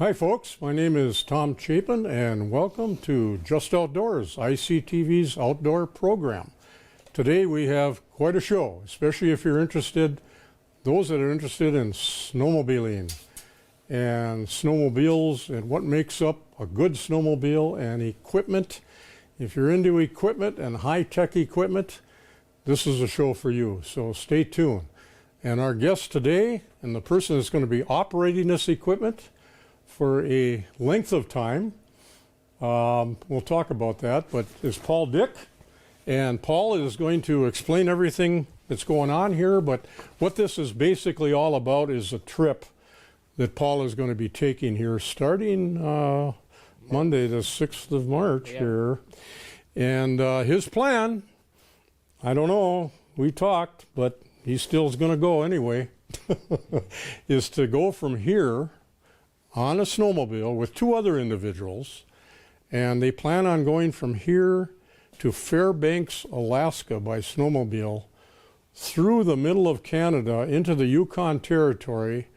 Hi folks, my name is Tom Chapin and welcome to Just Outdoors, ICTV's outdoor program. Today we have quite a show, especially if you're interested, those that are interested in snowmobiling and snowmobiles and what makes up a good snowmobile and equipment. If you're into equipment and high-tech equipment, this is a show for you, so stay tuned. And our guest today, and the person that's going to be operating this equipment for a length of time, we'll talk about that, but is Paul Dick. And Paul is going to explain everything that's going on here, but what this is basically all about is a trip that Paul is going to be taking here starting Monday the 6th of March here. And his plan, I don't know, we talked, but he still is going to go anyway, is to go from here on a snowmobile with two other individuals, and they plan on going from here to Fairbanks, Alaska by snowmobile through the middle of Canada into the Yukon Territory,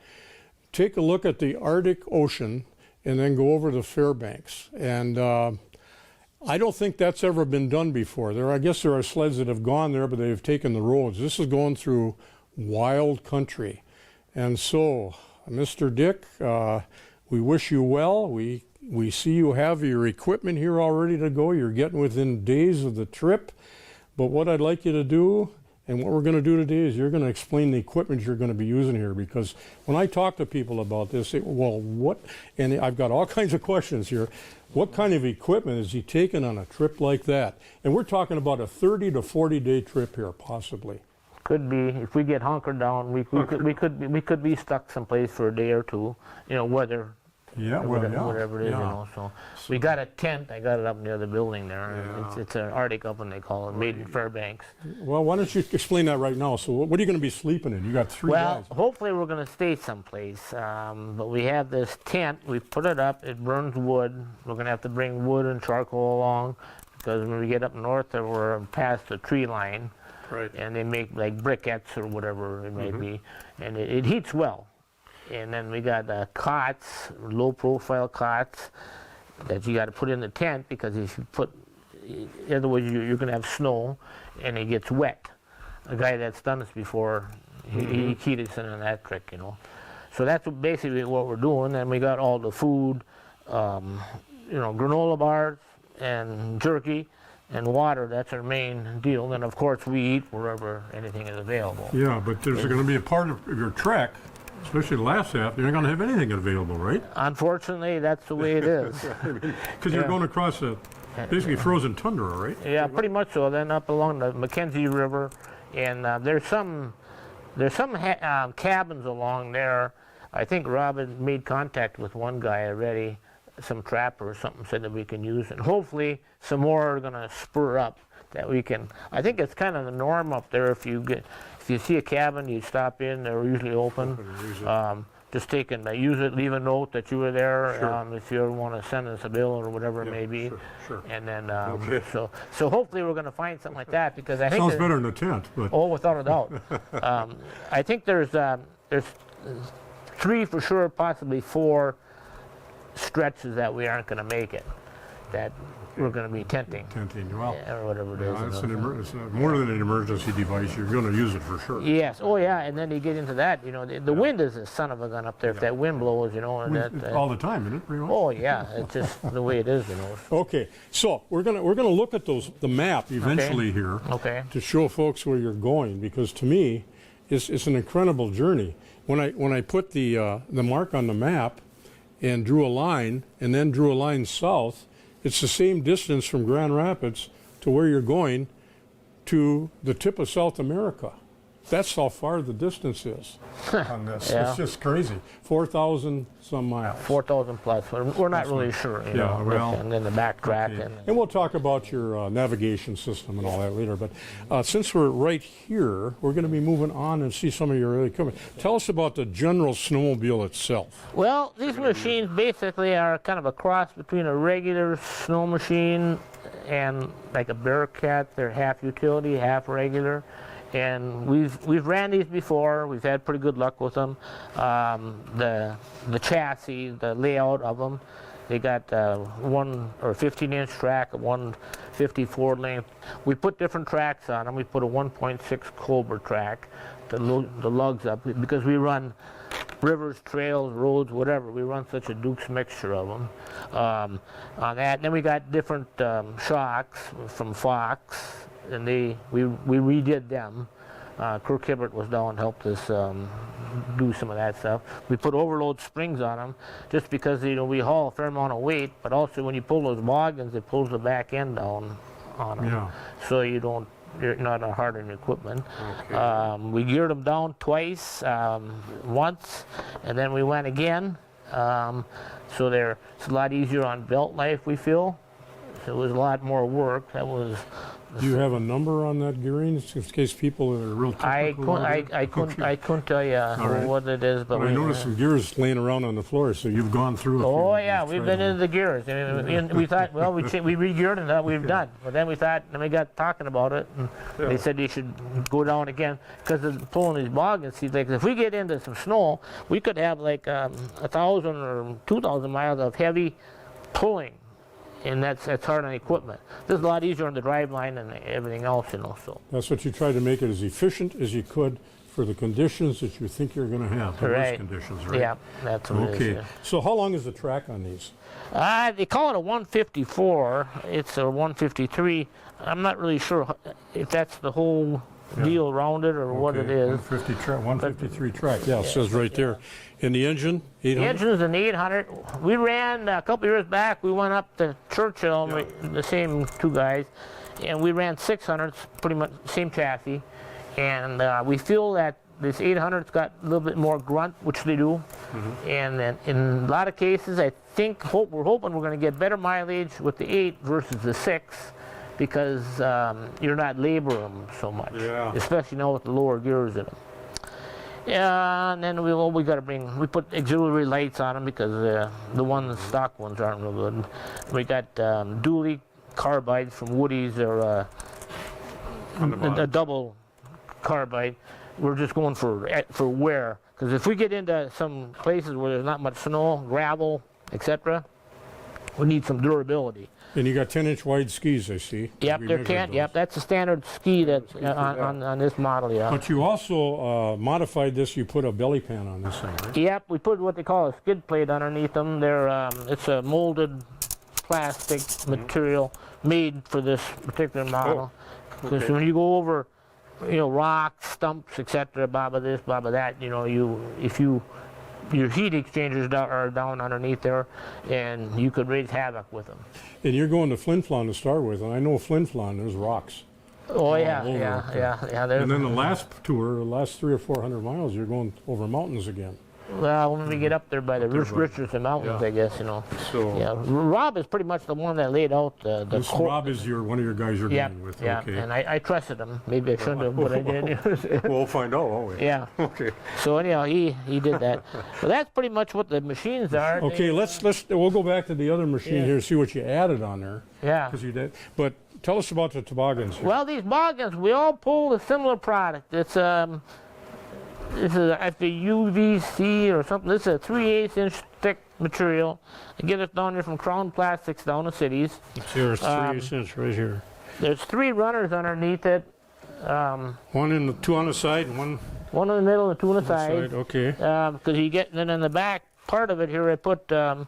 take a look at the Arctic Ocean, and then go over to Fairbanks. And I don't think that's ever been done before. I guess there are sleds that have gone there, but they've taken the roads. This is going through wild country. And so, Mr. Dick, we wish you well. We see you have your equipment here all ready to go. You're getting within days of the trip. But what I'd like you to do, and what we're going to do today, is you're going to explain the equipment you're going to be using here. Because when I talk to people about this, and I've got all kinds of questions here. What kind of equipment is he taking on a trip like that? And we're talking about a 30 to 40-day trip here, possibly. Could be. If we get hunkered down, we could be stuck someplace for a day or two. You know, weather. Yeah, whatever it is, you know. So we got a tent. I got it up near the building there. Yeah. It's an Arctic oven, they call it, made in Fairbanks. Well, why don't you explain that right now? So what are you going to be sleeping in? You got three guys. Well, hopefully we're going to stay someplace. But we have this tent. We put it up. It burns wood. We're going to have to bring wood and charcoal along because when we get up north, we're past the tree line. Right. And they make like briquettes or whatever it may be. And it heats well. And then we got cots, low-profile cots that you got to put in the tent because if you put, otherwise you're going to have snow and it gets wet. A guy that's done this before, he keyed us into that trick, you know. So that's basically what we're doing. And we got all the food, you know, granola bars and jerky and water. That's our main deal. And then of course we eat wherever anything is available. Yeah, but there's going to be a part of your trek, especially the last half, you're not going to have anything available, right? Unfortunately, that's the way it is. Because you're going across a basically frozen tundra, right? Yeah, pretty much so. Then up along the Mackenzie River, and there's some cabins along there. I think Rob had made contact with one guy already, some trapper or something, said that we can use, and hopefully some more are going to spur up that we can. I think it's kind of the norm up there. If you see a cabin, you stop in. They're usually open. Just take and use it. Leave a note that you were there. Sure. If you ever want to send us a bill or whatever it may be. Sure. And then so hopefully we're going to find something like that because I think sounds better than a tent. But. Oh, without a doubt. I think there's 3 for sure, possibly 4 stretches that we aren't going to make it. That we're going to be tenting. Well, or whatever it is. It's more than an emergency device. You're going to use it for sure. Yes. Oh, yeah. And then you get into that. You know, the wind is a son of a gun up there. If that wind blows, you know, and that all the time, isn't it? Pretty much? Oh, yeah. It's just the way it is, you know. Okay. So we're gonna look at the map eventually here. Okay. To show folks where you're going, because to me, it's an incredible journey. When I put the mark on the map and drew a line, and then drew a line south, it's the same distance from Grand Rapids to where you're going to the tip of South America. that's how far the distance is on this. Yeah. It's just crazy. 4,000 some miles. 4,000 plus. We're not really sure, you know. Well, and then the backtrack. okay. And we'll talk about your navigation system and all that later. But since we're right here, we're going to be moving on and see some of your early equipment. Tell us about the general snowmobile itself. Well, these machines basically are kind of a cross between a regular snow machine and like a Bearcat. They're half utility, half regular. And we've ran these before. We've had pretty good luck with them. The chassis, the layout of them, they got 15-inch track, a 154 length. We put different tracks on them. We put a 1.6 Cobra track to the lugs up because we run rivers, trails, roads, whatever. We run such a Duke's mixture of them on that. And then we got different shocks from Fox. And we redid them. Kirk Hibbert was down and helped us do some of that stuff. We put overload springs on them just because, you know, we haul a fair amount of weight, but also when you pull those boggins, it pulls the back end down on them. Yeah. So you're not hard on your equipment. Okay. We geared them down twice, once, and then we went again. So it's a lot easier on belt life, we feel. So it was a lot more work. That was. Do you have a number on that gearing in case people are real technical? I couldn't tell you what it is, but I noticed some gears laying around on the floor, so you've gone through. Oh yeah, we've been into the gears. And we thought, well, we re-geared and that we've done. But then we thought, and we got talking about it, and they said you should go down again because of pulling these boggins. See, like if we get into some snow, we could have like 1,000 or 2,000 miles of heavy pulling. And that's hard on equipment. This is a lot easier on the driveline and everything else, you know. So that's what you tried to make it as efficient as you could for the conditions that you think you're going to have. The worst conditions, right? Yeah, that's what it is. Okay. So how long is the track on these? They call it a 154. It's a 153. I'm not really sure if that's the whole deal around it or what it is. 153 track. Yeah, it says right there. And the engine, 800? The engine's an 800. We ran a couple years back. We went up to Churchill, the same two guys, and we ran 600s, pretty much same chassis. And we feel that this 800's got a little bit more grunt, which they do. And then in a lot of cases, I think we're hoping we're going to get better mileage with the 8 versus the 6. Because you're not laboring them so much, especially now with the lower gears in them. Yeah, and then we put auxiliary lights on them because the stock ones aren't real good. We got dually carbides from Woody's or a double carbide. We're just going for wear because if we get into some places where there's not much snow, gravel, etc., we need some durability. And you got 10-inch wide skis, I see. Yep, they're 10. Yep, that's a standard ski that's on this model. Yeah. But you also modified this. You put a belly pan on this thing, right? Yep, we put what they call a skid plate underneath them. It's a molded plastic material made for this particular model. Because when you go over, rocks, stumps, etc., blah blah this, blah blah that, your heat exchangers are down underneath there, and you could raise havoc with them. And you're going to Flin Flon to start with, and I know Flin Flon, there's rocks. Oh yeah. And then the last tour, the last 300 or 400 miles, you're going over mountains again. Well, when we get up there by the Richardson Mountains, I guess, So, yeah, Rob is pretty much the one that laid out the Rob is one of your guys you're dealing with. Yeah, okay. And I trusted him. Maybe I shouldn't have, but I did. We'll find out, won't we? Yeah. Okay. So anyhow, he did that. But that's pretty much what the machines are. Okay, we'll go back to the other machine here and see what you added on there. Yeah. Because you did. But tell us about the toboggans here. Well, these boggins, we all pull a similar product. It's this is a UVC or something. This is a 3/8-inch thick material. I get it down here from Crown Plastics down in cities. Here's 3/8 right here. There's 3 runners underneath it. Two on the side and one in the middle and 2 on the side. Okay. Because you get, and then in the back part of it here, I put 2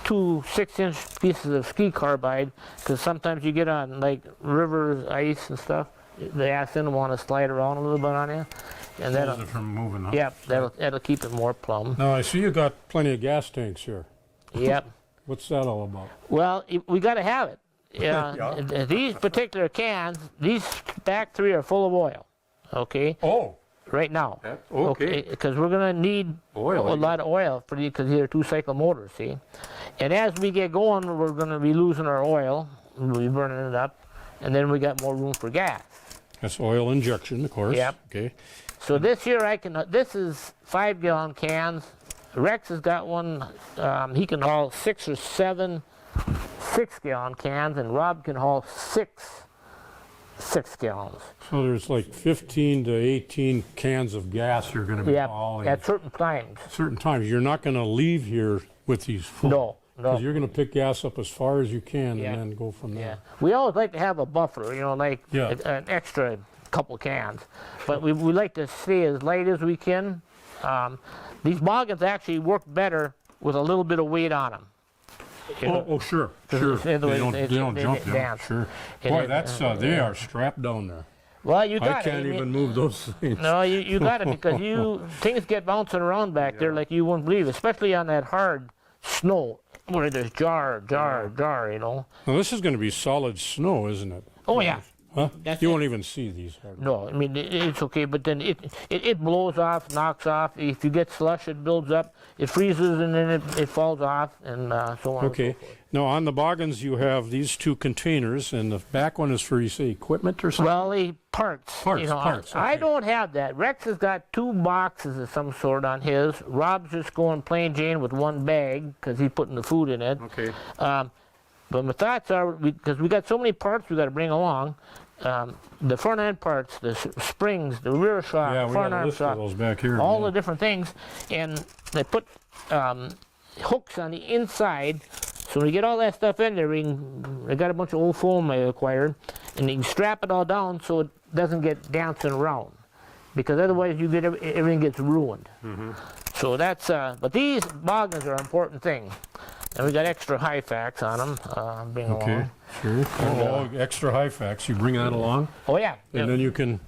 6-inch pieces of ski carbide. Because sometimes you get on like rivers, ice and stuff. The ass end will want to slide around a little bit on you. And that'll, from moving, huh? Yep, that'll keep it more plumb. Now I see you got plenty of gas tanks here. Yep. What's that all about? Well, we got to have it. Yeah. These particular cans, these back 3 are full of oil. Okay. Oh. right now. Okay. Because we're going to need Oil. a lot of oil for because these are two-cycle motors, see? And as we get going, we're going to be losing our oil. We'll be burning it up. And then we got more room for gas. That's oil injection, of course. Yep. Okay. So this year this is 5-gallon cans. Rex has got one, he can haul 6 or 7 6-gallon cans, and Rob can haul 6 gallons. So there's like 15 to 18 cans of gas you're going to be hauling. At certain times. Certain times. You're not going to leave here with these full. No. Because you're going to pick gas up as far as you can Yeah. and then go from there. Yeah. We always like to have a buffer, like Yeah. an extra couple cans. But we like to stay as light as we can. These boggins actually work better with a little bit of weight on them. Sure. They don't jump down. Sure. Boy, they are strapped down there. Well, you got I can't even move those things. No, you got it because things get bouncing around back there like you wouldn't believe, especially on that hard snow where there's jar. Now this is going to be solid snow, isn't it? Oh yeah. Huh? You won't even see these. No, I mean it's okay, but then it blows off, knocks off. If you get slush, it builds up, it freezes, and then it falls off, and so on. Okay. And so forth. Now on the boggins you have these 2 containers, and the back one is for, you say, equipment or something? Well, parts. Parts. I Okay. don't have that. Rex has got 2 boxes of some sort on his. Rob's just going plain Jane with 1 bag because he's putting the food in it. Okay. But my thoughts are, because we got so many parts we got to bring along, the front end parts, the springs, the rear shock, Yeah, we front got a arm list of shock, those back here. all the different things, and they put hooks on the inside. So when you get all that stuff in there, I got a bunch of old foam I acquired, and you can strap it all down so it doesn't get dancing around, because otherwise you get everything gets ruined. So that's but these boggins are an important thing. And we got extra high facts on them being along. Sure. Extra high facts. You bring that along, Oh yeah. and then you can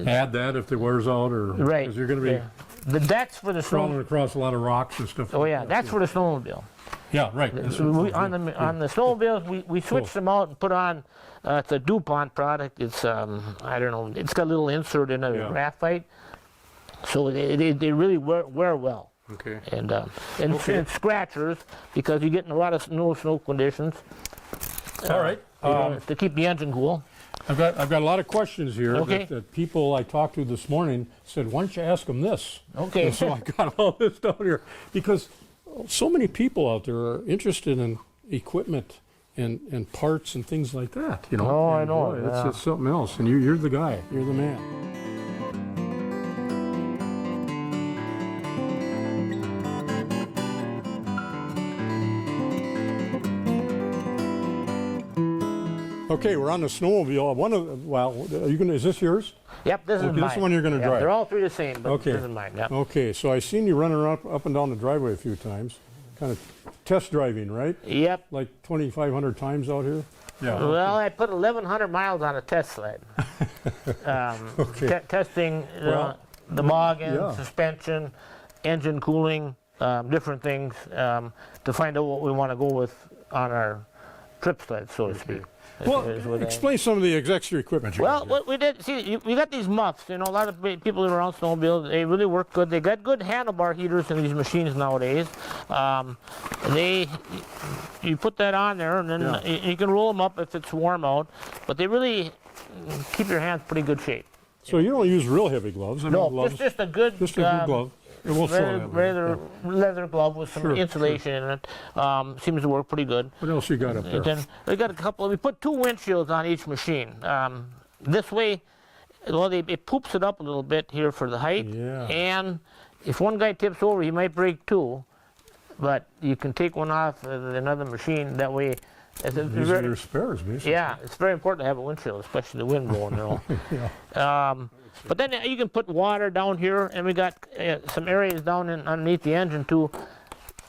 add that if it wears out, or Right. because you're going to be That's for the crawling snow. across a lot of rocks and stuff. Oh like yeah, that, that's too. for the snowmobile. Yeah, right. On the snowmobiles, we switched them out and put on. It's a DuPont product. It's I don't know. It's got a little insert in it, graphite, so they really wear well. Okay. And scratchers, because you get in a lot of snow conditions. All right. To keep the engine cool. I've got a lot of questions here Okay. that people I talked to this morning said, why don't you ask them this? Okay. And so I got all this down here because so many people out there are interested in equipment and parts and things like that. Oh, I And know, boy, yeah. it's something else, and you're the guy. You're the man. Okay, we're on the snowmobile. Are you gonna? Is this yours? Yep, this is Okay, mine. this is the one you're gonna Yeah, drive. They're all 3 the same, but Okay. this is mine. Yeah. Okay, so I seen you running up and down the driveway a few times, kind of test driving, right? Yep. Like 2,500 times out here. Yeah. Well, I put 1,100 miles on a test sled. Okay. Testing Well, the boggin, yeah. suspension, engine cooling, different things to find out what we want to go with on our trip sled, so to speak. Well, is what I- explain some of the extra equipment you Well, got. what we did, we got these muffs. A lot of people that are on snowmobiles, they really work good. They got good handlebar heaters in these machines nowadays. You put that on there, and then you can roll them up if it's warm out. But they really keep your hands pretty good shape. So you don't use real heavy gloves. I mean, No, gloves, just a good, just a good glove. It will regular leather glove with some Sure, insulation in it. Seems to work pretty good. What else you got up there? And then we got a couple. We put 2 windshields on each machine. This way, well, it poops it up a little bit here for the height. Yeah. And if one guy tips over, he might break 2. But you can take one off another machine. That way, These are your spares, basically. yeah, it's very important to have a windshield, especially the wind blowing. But then you can put water down here, and we got some areas down underneath the engine too.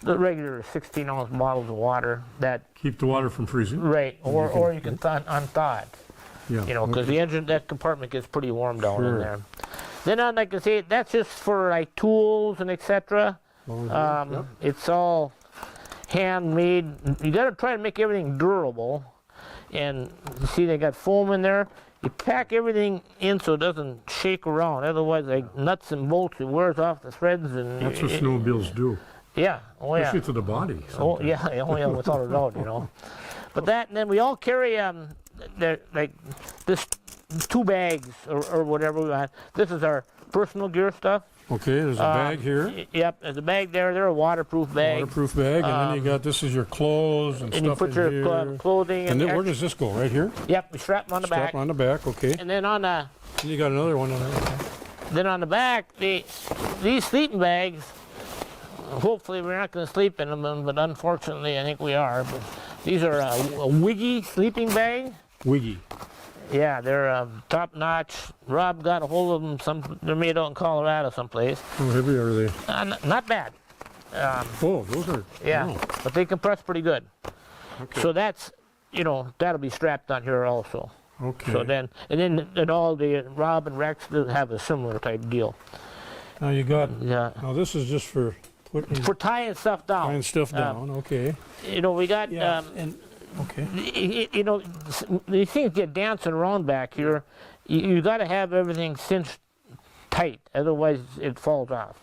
The regular 16-ounce bottles of water that Keep the water from freezing. right, or you can unthaw it. Yeah. Because the engine, that compartment gets pretty warm down in Sure. there. Then I'd like to say that's just for like tools and etc. Yep. It's all handmade. You got to try to make everything durable. And you see, they got foam in there. you pack everything in so it doesn't shake around. Otherwise, like nuts and bolts, it wears off the threads. And That's what snowmobiles do. Yeah. Oh yeah. Especially to the body. Oh yeah. Oh yeah. Without a doubt, But that, and then we all carry like this 2 bags or whatever we want. This is our personal gear stuff. Okay, there's a bag here. Yep, there's a bag there. They're a waterproof bag. Waterproof bag, and then you got, this is your clothes and stuff you put your here. clothing. And then where does this go? Right here? Yep, we strap them on the back. Strap on the back, okay. And then on the... And you got another one on there. Then on the back, these sleeping bags, hopefully we're not going to sleep in them, but unfortunately I think we are. But these are a Wiggy sleeping bag. Wiggy. Yeah, they're top notch. Rob got a hold of them. They're made out in Colorado someplace. How heavy are they? Not bad. Oh, those are... Yeah, wow. but they compress pretty good. Okay. So that's, that'll be strapped on here also. Okay. So then, and all the Rob and Rex have a similar type deal. Now you got... Yeah. Now this is just for putting... For tying stuff down. Tying stuff down, okay. We got... Yeah, okay. These things get dancing around back here. You got to have everything cinched tight, otherwise it falls off.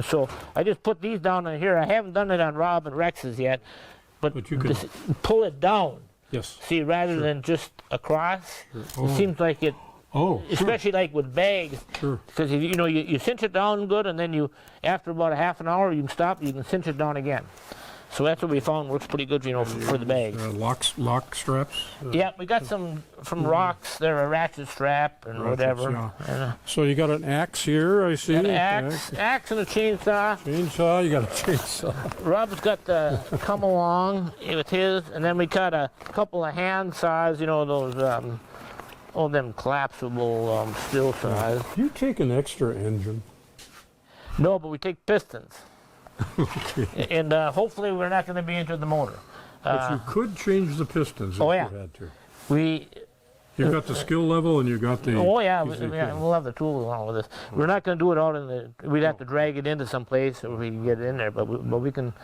So I just put these down in here. I haven't done it on Rob and Rex's yet, but you can just pull it down. Yes. See, rather than just across. Oh. It seems like it. Oh, especially like with bags. Sure. Because you cinch it down good, and then after about a half an hour you can stop. You can cinch it down again. So that's what we found works pretty good, for the bags. Lock straps? Yeah, we got some from Rocks. They're a ratchet strap and whatever. Yeah. And, so you got an axe here, I see. an axe and a chainsaw. Chainsaw, you got a chainsaw. Rob's got the come along with his, and then we got a couple of hand saws, those, them collapsible steel saws. Do you take an extra engine? No, but we take pistons. Okay. And hopefully we're not going to be into the motor. But you could change the pistons if you had to. You got the skill level and you got the... Oh yeah, we'll have the tool along with us. We're not going to do it out in the... We'd have to drag it into some place so we can get it in there, but we got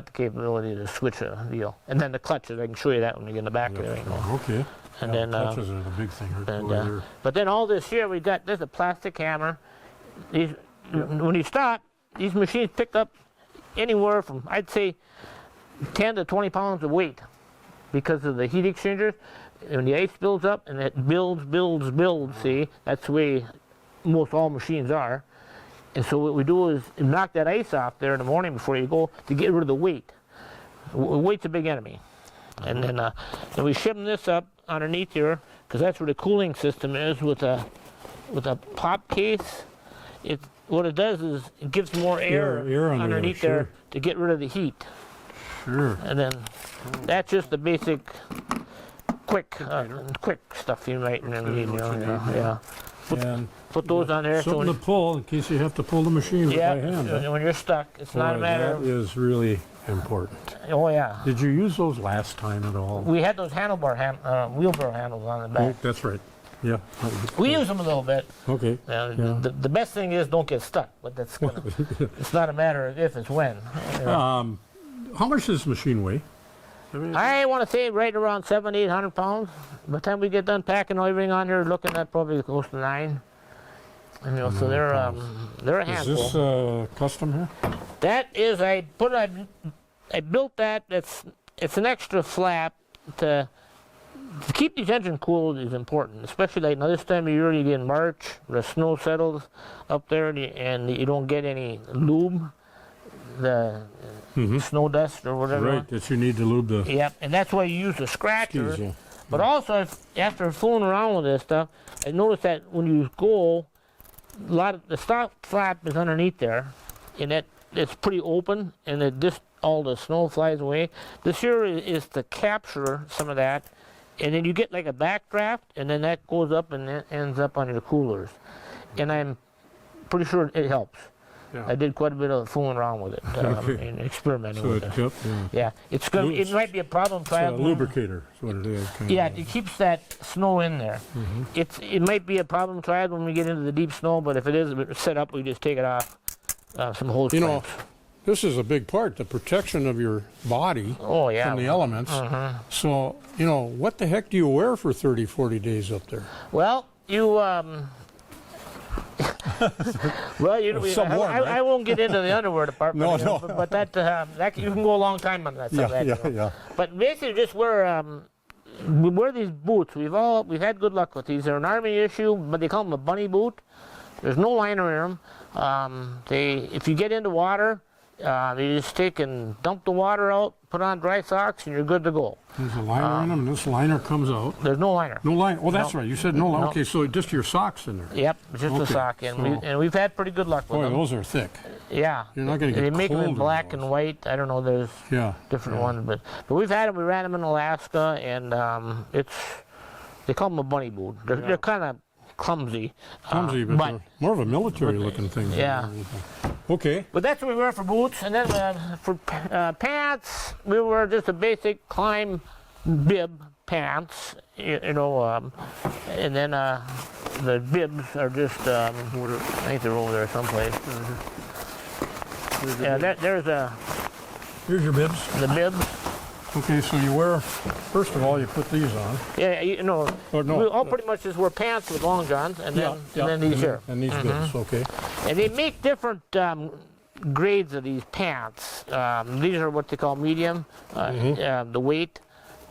the capability to switch a deal. And then the clutches, I can show you that when we get in the back there. Okay. And then clutches are the big thing. But then all this here, there's a plastic hammer. When you stop, these machines pick up anywhere from, I'd say, 10 to 20 pounds of weight because of the heat exchangers. When the ice builds up and it builds, see, that's the way most all machines are. And so what we do is knock that ice off there in the morning before you go to get rid of the weight. Weight's a big enemy. And then we shim this up underneath here because that's where the cooling system is with a pop case. What it does is it gives more air underneath there to get rid of the heat. Sure. And then that's just the basic quick stuff you might need. Put those on there. Something to pull in case you have to pull the machine by hand. When you're stuck, it's not a matter of... That is really important. Oh yeah. Did you use those last time at all? We had those wheelbarrow handles on the back. Oh, that's right. Yeah. We use them a little bit. Okay. The best thing is don't get stuck, but that's it's not a matter of if, it's when. How much does this machine weigh? I want to say right around 700-800 pounds. By the time we get done packing everything on here, looking at probably close to 9. So they're a handful. Is this custom here? That is, I built that. It's an extra flap to keep these engines cool is important, especially like now this time of year. You get in March, the snow settles up there, and you don't get any lube, the snow dust or whatever. Right, that you need to lube the... Yep, and that's why you use the scratcher. Skis, But also, after fooling around with this stuff, I noticed that when you go, a lot of the stock flap is underneath there, and it's pretty open, and all the snow flies away. This here is to capture some of that, and then you get like a backdraft, and then that goes up and ends up on your coolers. And I'm pretty sure it helps. Yeah. I did quite a bit of fooling around with it and experimenting with it. It might be a problem. It's a lubricator is what it is. It keeps that snow in there. It might be a problem when we get into the deep snow, but if it is set up, we just take it off some hose clamps. this is a big part, the protection of your body Oh, yeah. from the elements. So, you know, what the heck do you wear for 30, 40 days up there? Well, you well, you Some warm, right? I won't get into the underwear department. No, you know, no. But that you can go a long time on that. Yeah, that, yeah, you know. yeah. But basically, just we wear these boots. We've had good luck with these. They're an Army issue, but they call them a bunny boot. There's no liner in them. If you get into water, you just take and dump the water out, put on dry socks, and you're good to go. There's a liner in them, and this liner comes out. There's no liner. No liner. Oh, that's No. right. You said no liner. No. Okay, so just your socks in there. Yep, just a Okay, sock, and we've had pretty good luck with Boy, them. those are thick. Yeah, You're not gonna get they make them in cold in black those. and white. I don't know. There's Yeah. different ones, but we've had them. We ran them in Alaska, and they call them a bunny boot. They're kind of clumsy. Clumsy, but they're more of a military-looking thing. Yeah. Okay. But that's what we wear for boots, and then for pants, we wear just a basic climb bib pants, you know, and then the bibs are just, I think they're over there someplace. Yeah, there's Here's your bibs. the bibs. Okay, so you wear, first of all, you put these on. Yeah, you know, Or no, we all pretty much just wear pants with long johns, and then these here. And these bibs, okay. And they make different grades of these pants. These are what they call medium, the weight,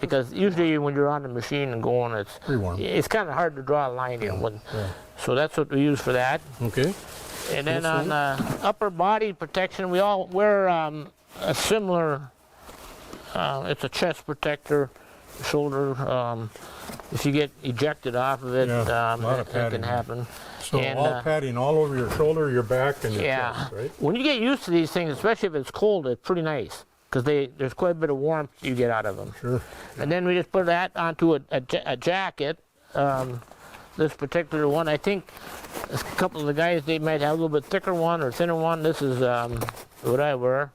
because usually when you're on the machine and going, Pretty warm. it's kind of hard to draw a line in. Yeah. So that's what we use for that. Okay. And then on upper body protection, we all wear a similar, it's a chest protector, shoulder. If you get ejected off of it, Yeah, a lot of that padding. can happen. So And, all padding all over your shoulder, your back, and your chest, right? When you get used to these things, especially if it's cold, it's pretty nice because there's quite a bit of warmth you get out of them. Sure. And then we just put that onto a jacket. This particular one, I think a couple of the guys, they might have a little bit thicker one or thinner one. This is what I wear.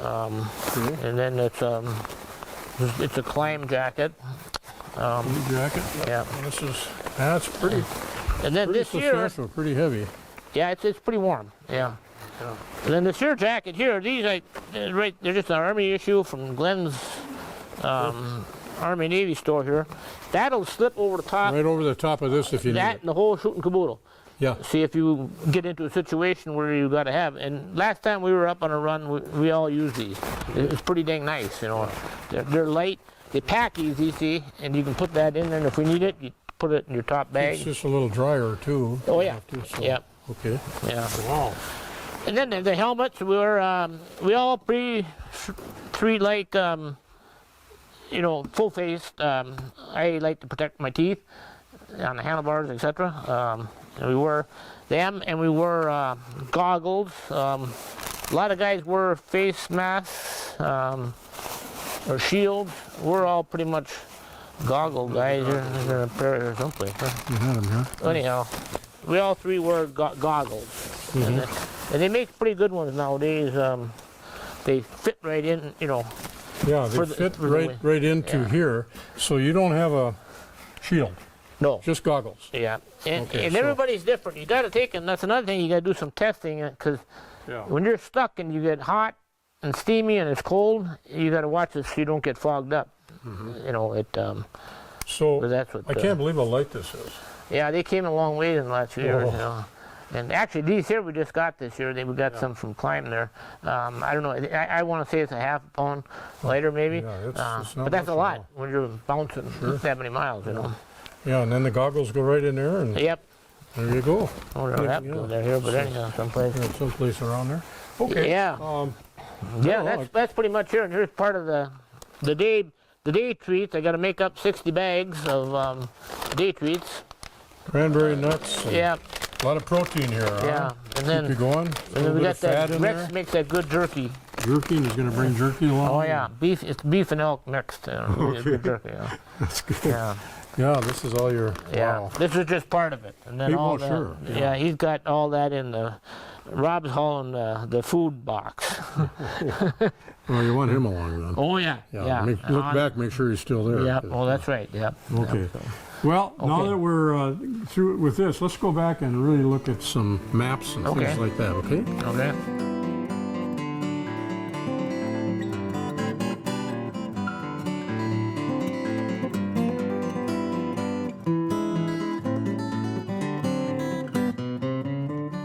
And then it's a climb jacket. Your jacket. Yeah. That's pretty. And then Pretty this year, substantial, pretty heavy. yeah, it's pretty warm. Yeah. And then this year jacket here, these they're just an Army issue from Glenn's Army Navy store here. That'll slip over the top. Right over the top of this if you need That it. and the whole shooting caboodle. Yeah. See if you get into a situation where you got to have. And last time we were up on a run, we all used these. It's pretty dang nice, you know. They're light. They pack easy, see, and you can put that in there. And if we need it, you put it in your top bag. It's just a little drier too. Oh yeah. Yeah. Yeah. Okay. Yeah. Wow. And then the helmets, we all three like, you know, full faced. I like to protect my teeth on the handlebars, etc. We wear them, and we wear goggles. A lot of guys wear face masks or shields. We're all pretty much goggle guys. There's a pair here someplace. You had them, huh? Anyhow, we all three wear goggles, and they make pretty good ones nowadays. They fit right in, you know. Yeah, they fit right into here, so you don't have a shield, No. just goggles. Yeah, and, Okay, and so- everybody's different. You got to take, and that's another thing. You got to do some testing because Yeah. when you're stuck and you get hot and steamy and it's cold, you got to watch this so you don't get fogged up. You know it. So But that's what. I can't believe how light this is. Yeah, they came a long way in the last few years. Oh. You know. And actually, these here we just got this year. We got some from Climb there. I don't know. I want to say it's a half a pound lighter, maybe. Yeah, it's not but that's much a at lot all. when you're bouncing that many miles. You know. Yeah, and then the goggles go right in there, and Yep. there you go. I don't know that Yeah. go there here, but anyhow, someplace. Yeah, someplace around there. Okay. Yeah. Yeah, well, that's pretty much here. And here's part of the day treats. I got to make up 60 bags of day treats. Cranberry nuts. and Yeah, A lot of protein here. Huh? yeah. And Keep you then going. we got fat that. in Rex there. makes that good jerky. Jerky, and he's going to bring jerky along. Oh yeah, beef. It's beef and elk mixed. Really good jerky. Yeah. That's good. Yeah. Yeah, this is all your. Yeah. Wow. This is just part of it, and then People, all that. sure, Yeah. yeah. He's got all that in the. Rob's hauling the food box. Well, you want him along then. Oh yeah. Yeah. Look back, make sure he's still there. Yeah. Oh, that's right. Yeah. Okay. Yeah, so. Well, now Okay. that we're through with this, let's go back and really look at some maps and Okay. things like that, okay? Okay.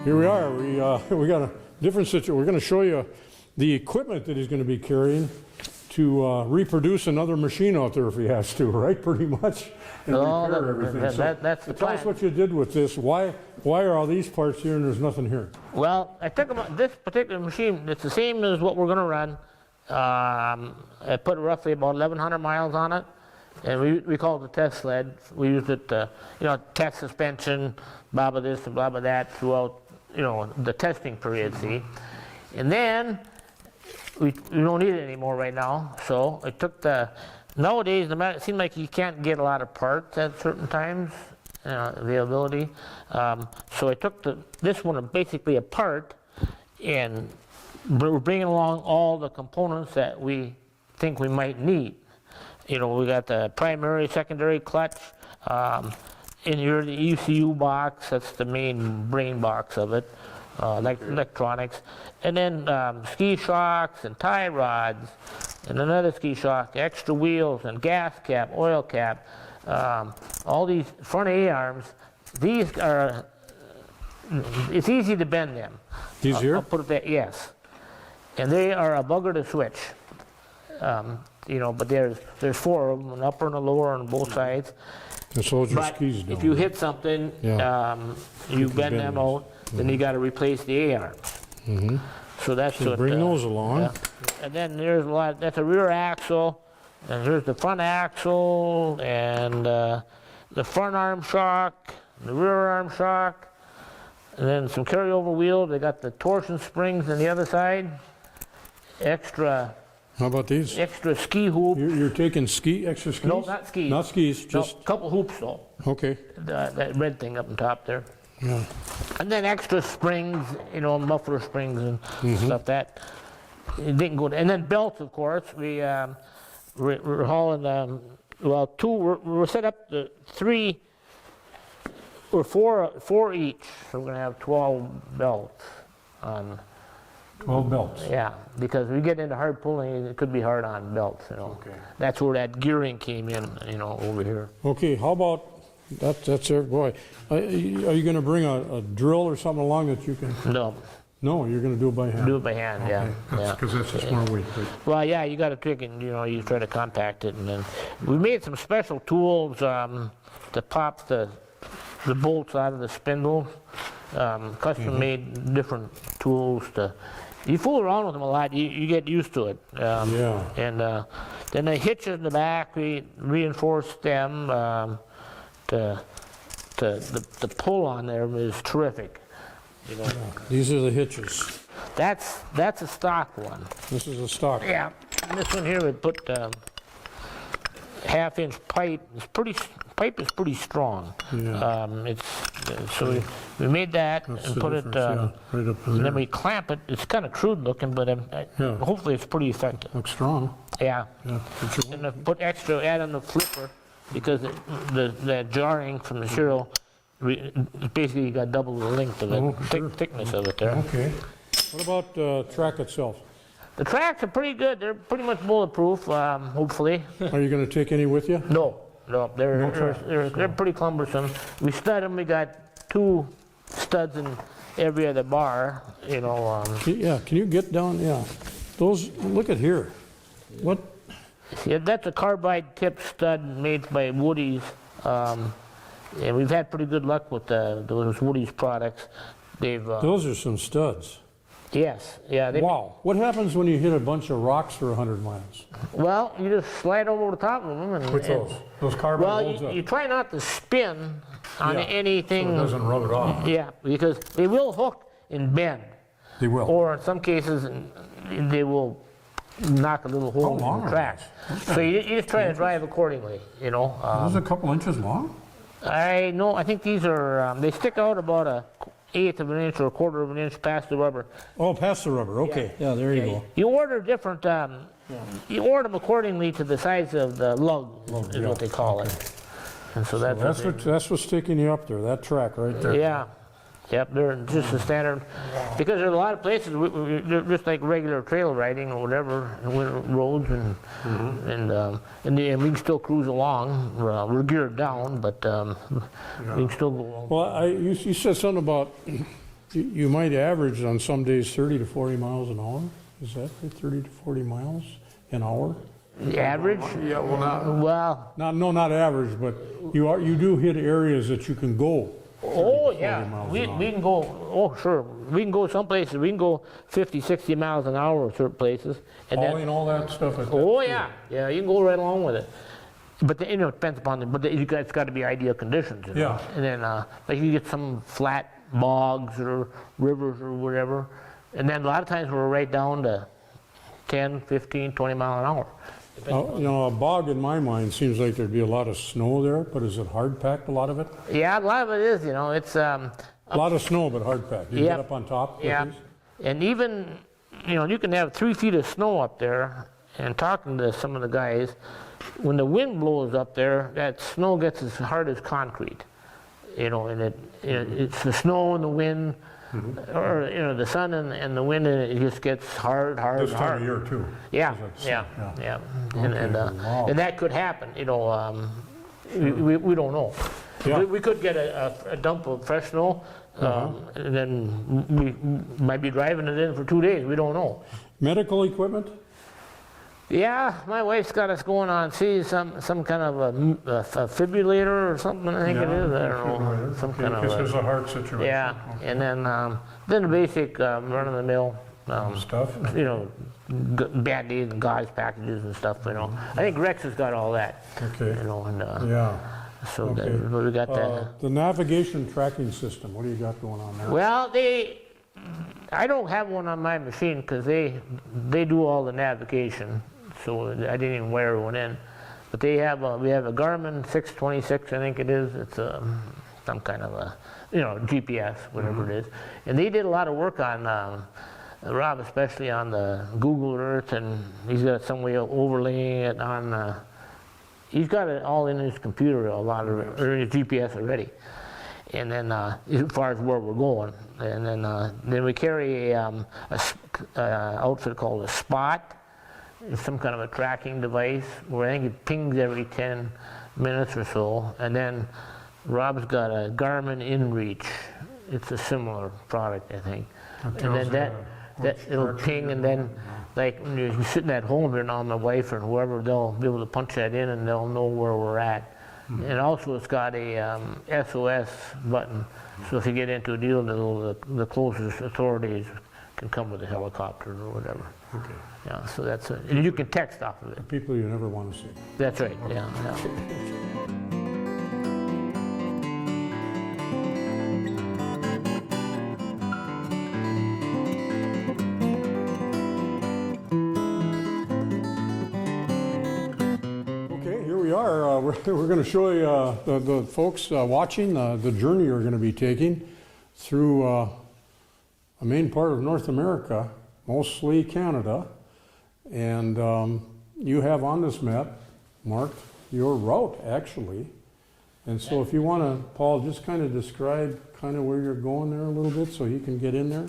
Here we are. We got a different situation. We're going to show you the equipment that he's going to be carrying to reproduce another machine out there if he has to, right? Pretty much. And repair everything. That's the tell plan. us what you did with this. Why are all these parts here and there's nothing here? Well, I took this particular machine. It's the same as what we're going to run. I put roughly about 1,100 miles on it, and we call it the test sled. We used it to, test suspension, blah blah this and blah blah that throughout, the testing period. See, and then we don't need it anymore right now. So I took nowadays it seems like you can't get a lot of parts at certain times, availability. So I took this one basically apart, and we're bringing along all the components that we think we might need. We got the primary, secondary clutch. In here, the ECU box, that's the main brain box of it, electronics. And then ski shocks and tie rods, and another ski shock, extra wheels and gas cap, oil cap, all these front A-arms. These are, it's easy to bend them. These here? I'll put it that, yes. And they are a bugger to switch. But there's four of them, an upper and a lower on both sides. And so your But skis down. if you hit something, you bend them out, then you got to replace the A-arms. Mm-hmm. So that's So what. bring those along. Yeah. And then there's that's a rear axle, and here's the front axle, and the front arm shock, the rear arm shock, and then some carryover wheels. They got the torsion springs on the other side. Extra. How about these? Extra ski hoop. You're taking extra skis? No, not skis. Not skis, just. No, a couple hoops though. Okay. That red thing up on top there. Yeah. And then extra springs, muffler springs and stuff that it didn't go. And then belts, of course. We're hauling we're set up to 3 or 4 each. So we're gonna have 12 belts on. 12 belts. Yeah, because we get into hard pulling, it could be hard on belts. Okay. That's where that gearing came in. Over here. Okay. How about that's there, boy. Are you going to bring a drill or something along that you can? No. No, you're going to do it by hand. Do it by hand. Okay. Yeah. Because that's a smart weight. Right? Well, yeah, you got to trick and you try to compact it, and then we made some special tools to pop the bolts out of the spindles. Custom made different tools to. You fool around with them a lot, you get used to it. Yeah. And then the hitches in the back, we reinforced them. The pull on there is terrific. Yeah. These are the hitches. That's a stock one. This is a stock. Yeah. And this one here we put half-inch pipe. Pipe is pretty strong. Yeah. So we made that That's and the put it. difference, yeah, right up in And there. then we clamp it. It's kind of crude looking, but Yeah. hopefully it's pretty effective. Looks strong. Yeah. Yeah. But you- And I put add on the flipper because the jarring from the serial, basically you got double the length of it, Oh, sure. thickness of it there. Okay. What about the track itself? The tracks are pretty good. They're pretty much bulletproof, hopefully. Are you going to take any with you? No, they're track, they're pretty cumbersome. We stud them. We got 2 studs in every other bar. Yeah. Can you get down? Yeah. Those. Look at here. What? Yeah, that's a carbide tip stud made by Woody's. And we've had pretty good luck with those Woody's products. They've Those are some studs. yes, yeah. Wow. What happens when you hit a bunch of rocks for 100 miles? Well, you just slide over the top of them. With those? Those carbide Well, holds up. you try not to spin on Yeah, anything. So it doesn't rub it off. Yeah, because they will hook and bend, They will. or in some cases they will knock a little hole long in the are track. So you just try to drive accordingly. Those are a couple inches long? I think these are they stick out about a 1/8 of an inch or a 1/4 of an inch past the rubber. Oh, past the rubber. Okay. Yeah, there you go. You order different. You order them accordingly to the size of the lug, is yeah. what they call it. And so That's what's taking you up there, that track right there. Yeah. Yep, they're just a standard. Because there's a lot of places, they're just like regular trail riding or whatever, roads, and we can still cruise along. We're geared down, but we can still go along. Well, you said something about You might average on some days 30 to 40 miles an hour. Is that right? 30 to 40 miles an hour? The average? Yeah, well, Well, not average, but you do hit areas that you can go. oh 40 yeah, miles we an hour. can go, oh sure, we can go some places, we can go 50, 60 miles an hour certain places. And then, Hauling all that stuff. At that oh speed. yeah, you can go right along with it. But it depends upon it's got to be ideal conditions. You know? Yeah. And then like you get some flat bogs or rivers or whatever, and then a lot of times we're right down to 10, 15, 20 mile an hour. A bog in my mind seems like there'd be a lot of snow there, but is it hard packed, a lot of it? Yeah, a lot of it is, it's A lot of snow, but hard packed. You Yep. get up on top with yeah. these? And even, you can have 3 feet of snow up there, and talking to some of the guys, when the wind blows up there, that snow gets as hard as concrete. And it's the snow and the wind, or the sun and the wind, and it just gets hard, This time hard. of year too. Yeah, Is it- yeah. Okay, wow. And that could happen, we don't know. Yeah. We could get a dump of fresh snow, and then we might be driving it in for 2 days, we don't know. Medical equipment? Yeah, my wife's got us going on, some kind of a fibrillator or something, I think it is, I don't know, some kind This of is a heart situation. yeah, and then the basic run-of-the-mill, Stuff? Band-Aids and gauze packages and stuff, I think Rex has got all that, Okay. and Yeah. so Okay. we got that. The navigation tracking system, what do you got going on there? Well, I don't have one on my machine because they do all the navigation, so I didn't even wire one in. But we have a Garmin 626, I think it is. It's some kind of a GPS, whatever it is. And they did a lot of work on Rob, especially on the Google Earth, and he's got some way of overlaying it on. He's got it all in his computer, a lot of it, or his GPS already. And then as far as where we're going, and then we carry a outfit called a Spot. It's some kind of a tracking device where I think it pings every 10 minutes or so. And then Rob's got a Garmin InReach. It's a similar product, I think. And then that it'll ping, and then like when you're sitting at home here now, my wife or whoever, they'll be able to punch that in and they'll know where we're at. And also it's got a SOS button, so if you get into a deal, the closest authorities can come with a helicopter or whatever. Okay. Yeah, so that's it. And you can text off of it. People you never want to see. That's right, yeah. Okay, here we are. We're going to show you the folks watching the journey you're going to be taking through a main part of North America, mostly Canada. And you have on this map marked your route, actually. And so if you want to, Paul, just kind of describe kind of where you're going there a little bit so he can get in there.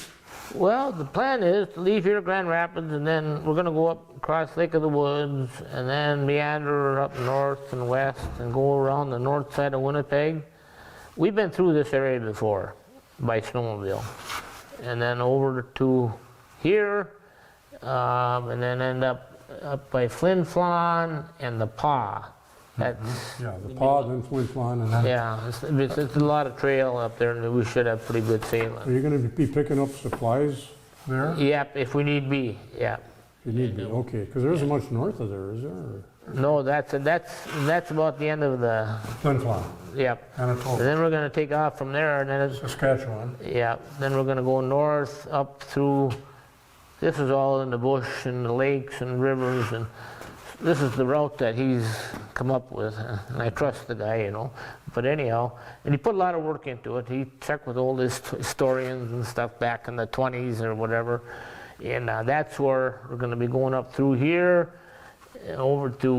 Well, the plan is to leave here Grand Rapids, and then we're going to go up across Lake of the Woods, and then meander up north and west, and go around the north side of Winnipeg. We've been through this area before by snowmobile, and then over to here, and then end up by Flin Flon and the Paw. That's Yeah, the Paw, then Flin Flon, and then. yeah, it's a lot of trail up there, and we should have pretty good Are sailing. you going to be picking up supplies there? Yep, if we need be, yeah. You need to, okay, because there isn't much north of there, is there? Or- No, that's about the end of the, Flin Flon, yep. And Manitoba, then we're gonna take off from there, and then it's, Saskatchewan. yeah, then we're gonna go north up through, this is all in the bush and the lakes and rivers, and this is the route that he's come up with, and I trust the guy, But anyhow, and he put a lot of work into it. He checked with all his historians and stuff back in the 20s or whatever, and that's where we're gonna be going up through here, over to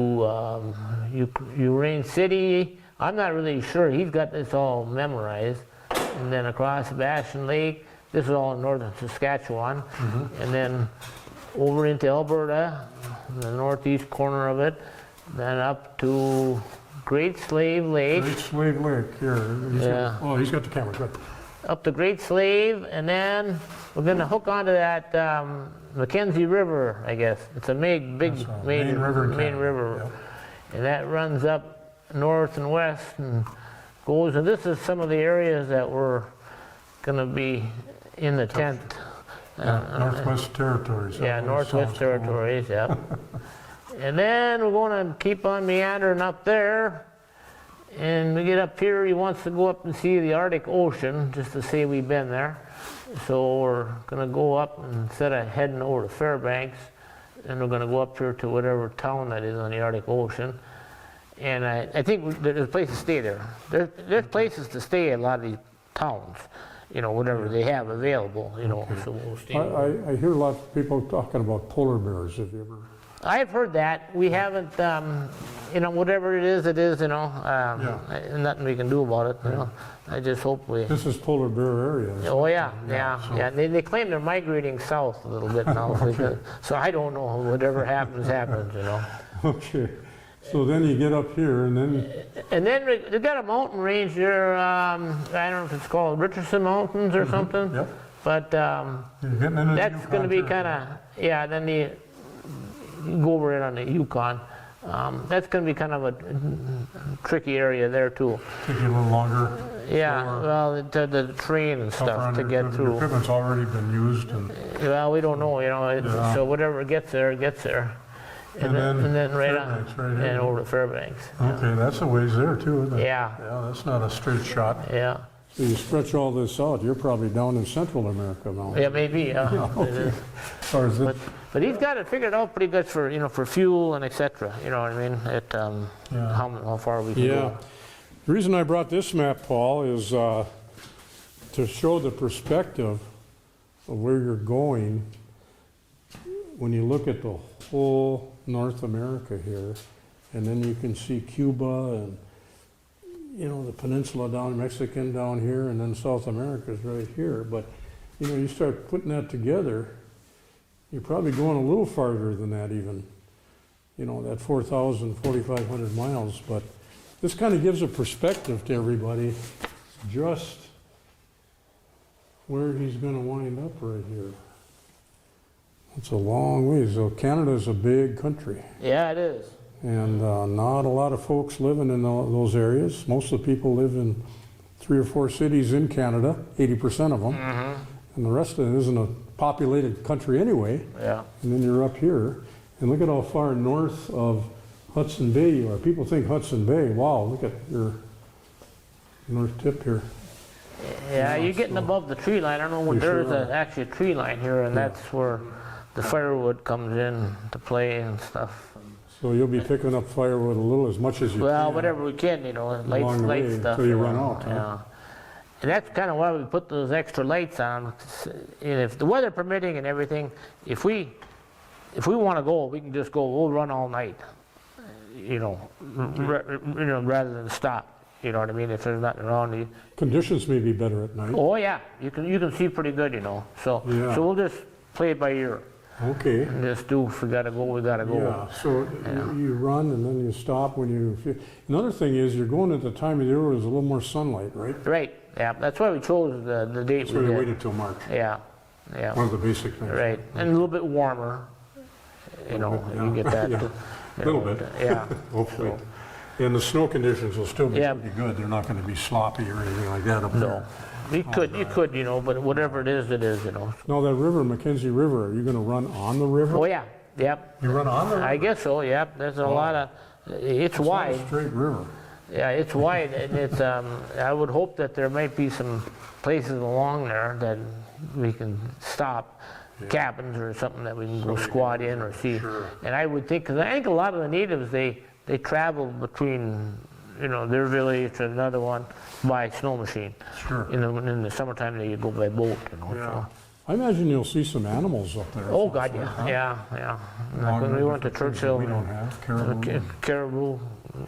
Urain City. I'm not really sure. He's got this all memorized. And then across Sebastian Lake. This is all in northern Saskatchewan. And then over into Alberta, the northeast corner of it. Then up to Great Slave Lake. Great Slave Lake, here. He's got the camera, good. up the Great Slave, and then we're going to hook onto that Mackenzie River, I guess. It's a big main river. Yep. And that runs up north and west and goes, and this is some of the areas that we're going to be in the tent. Northwest Territories. Yeah, Northwest Territories, yeah. And then we're going to keep on meandering up there. And we get up here, he wants to go up and see the Arctic Ocean, just to say we've been there. So we're going to go up, and instead of heading over to Fairbanks, and we're going to go up here to whatever town that is on the Arctic Ocean. And I think there's a place to stay there. There's places to stay in a lot of these towns, you know, whatever they have available, you know. Okay. So we'll stay. I hear a lot of people talking about polar bears. Have you ever? I've heard that. We haven't, you know, whatever it is, you know. Nothing we can do about it, you know. I just hope we... This is polar bear area. Oh, yeah. They claim they're migrating south a little bit now. Okay. So I don't know. Whatever happens, happens, you know. Okay. So then you get up here, and then... And then they got a mountain range there. I don't know if it's called Richardson Mountains or something. Yep. But You're getting into that's going to be kind of... Yeah, then you go over it on the Yukon. That's going to be kind of a tricky area there too. Take you a little longer. Yeah, slower. well, the train and stuff to get Your through. equipment's already been used. And Well, we don't know, you know. Yeah. So whatever gets there, gets there. And then right Fairbanks, on, right here. and over to Fairbanks. Okay, that's a ways there too, isn't it? Yeah. Yeah, that's not a straight shot. Yeah. So you stretch all this out, you're probably down in Central America now. Yeah, maybe. Yeah. Okay. As far as it, But he's got it figured out pretty good for, you know, for fuel and etc. You know what I mean? How far we can yeah. go. The reason I brought this map, Paul, is to show the perspective of where you're going when you look at the whole North America here, and then you can see Cuba and, you know, the peninsula down, Mexican down here, and then South America is right here. But, you know, you start putting that together, you're probably going a little farther than that even, you know, that 4,000, 4,500 miles. But this kind of gives a perspective to everybody just where he's going to wind up right here. It's a long ways. So Canada's a big country. Yeah, it is. And not a lot of folks living in those areas. Most of the people live in 3 or 4 cities in Canada, 80% of them. Mm-hmm. And the rest of it isn't a populated country anyway. Yeah. And then you're up here. And look at how far north of Hudson Bay you are. People think Hudson Bay. Wow, look at your north tip here. Yeah, you're getting above the tree line. I don't know when You there's sure are. actually a tree line here, and that's where the firewood comes in to play and stuff. So you'll be picking up firewood a little, as much as you Well, can. whatever we can, you know, Along the light way stuff. until you know, run out, huh? Yeah. And that's kind of why we put those extra lights on. And if the weather permitting and everything, if we want to go, we can just go. We'll run all night, you know, rather than stop. You know what I mean? If there's nothing around you. Conditions may be better at night. Oh yeah, you can see pretty good, you know. So Yeah. so we'll just play it by ear. Okay. And just do, if we gotta go, we gotta go. Yeah, so you run and then you stop when you feel. Another thing is you're going at the time of the year where there's a little more sunlight, right? Right, yeah, that's why we chose the date So we you did. waited till March. Yeah, yeah, One of the basic things. right, and a little bit warmer, you know, bit, you yeah. get that. Yeah. too, you Little know, bit. Yeah. Hopefully. So, And the snow conditions will still be Yeah. pretty good. They're not going to be sloppy or anything like that up no, there. you could, you know, but whatever it is, you know. Now that river, Mackenzie River, are you going to run on the river? Oh yeah, yep, You run on the river? I guess so, yep, there's a lot of, it's It's not wide. a straight river. Yeah, it's wide, and it's, I would hope that there might be some places along there that we can stop, cabins or something that we can go squat in or see. Sure. And I would think, because I think a lot of the natives, they travel between, you know, their village to another one by snow machine. Sure. In the summertime, they go by boat, you know. Yeah. So. I imagine you'll see some animals up there. Oh, God, yeah, yeah. Like when we went to Churchill, We don't have caribou. caribou,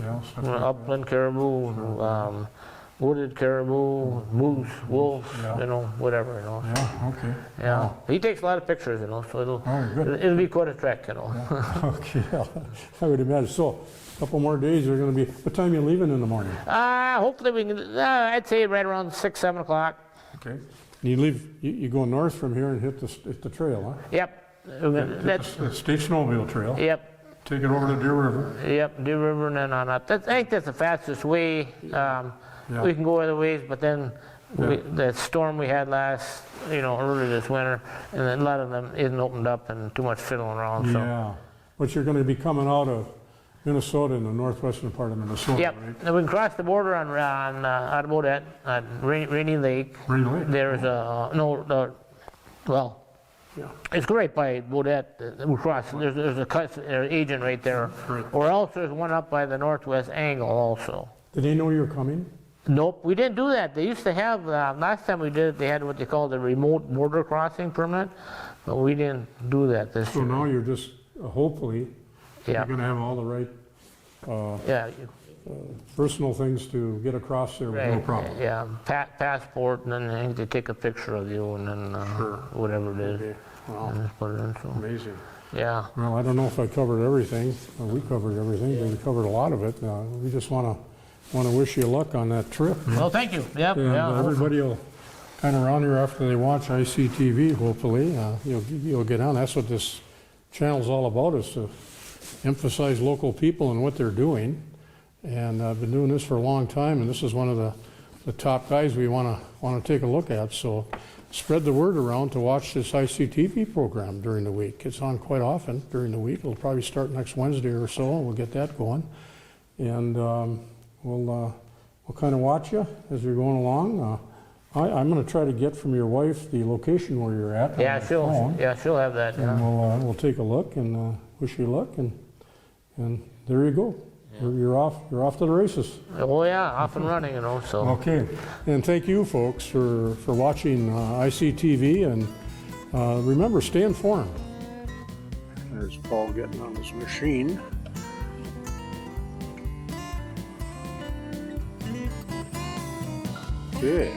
Yeah, stuff like upland caribou, wooded caribou, moose, wolves, Yeah. you know, whatever, you know. that. Yeah, okay. Yeah, Wow. he takes a lot of pictures, you know, so Oh, good. it'll be quite a trek, you know. Okay, I would imagine. So, a couple more days, they're going to be, what time are you leaving in the morning? Hopefully we can, I'd say right around 6, 7 o'clock. Okay. You go north from here and hit the trail, huh? Yep. That's, The State Snowmobile Trail. yep. Take it over to Deer River. Yep, Deer River and then on up. I think that's the fastest way. We can go other ways, but then the storm we had last, early this winter, and then a lot of them isn't opened up and too much fiddling around. So. Yeah. But you're going to be coming out of Minnesota in the northwestern part of Minnesota, Yep. right? And we can cross the border on out of Odette, at Rainy Lake. Rainy Lake. There's Yeah. it's right by Odette. We cross. There's a agent right there. Right. Or else there's one up by the northwest angle also. Did they know you were coming? Nope, we didn't do that. They used to have, last time we did it, they had what they call the remote border crossing permit, but we didn't do that this So year. now you're just, hopefully, you're Yeah, going to have all the right yeah, personal things to get across there with no right, problem. yeah, passport, and then I think they take a picture of you, and then whatever it is, Okay. Wow. and just put it in, so, Amazing. yeah. Well, I don't know if I covered everything. We covered everything, but we covered a lot of it. We just want to wish you luck on that trip. Well, thank you, yep, And yeah. everybody will kind of around here after they watch ICTV, hopefully, you'll get on. That's what this channel's all about, is to emphasize local people and what they're doing. And I've been doing this for a long time, and this is one of the top guys we want to take a look at. So spread the word around to watch this ICTV program during the week. It's on quite often during the week. It'll probably start next Wednesday or so, and we'll get that going. And we'll kind of watch you as you're going along. I'm going to try to get from your wife the location where you're at. Yeah, on the phone, she'll have that, and yeah. we'll take a look and wish you luck. And there you go. You're off to the races. Oh, yeah, off and running, so. Okay. And thank you, folks, for watching ICTV. And remember, stay informed. There's Paul getting on his machine. Good.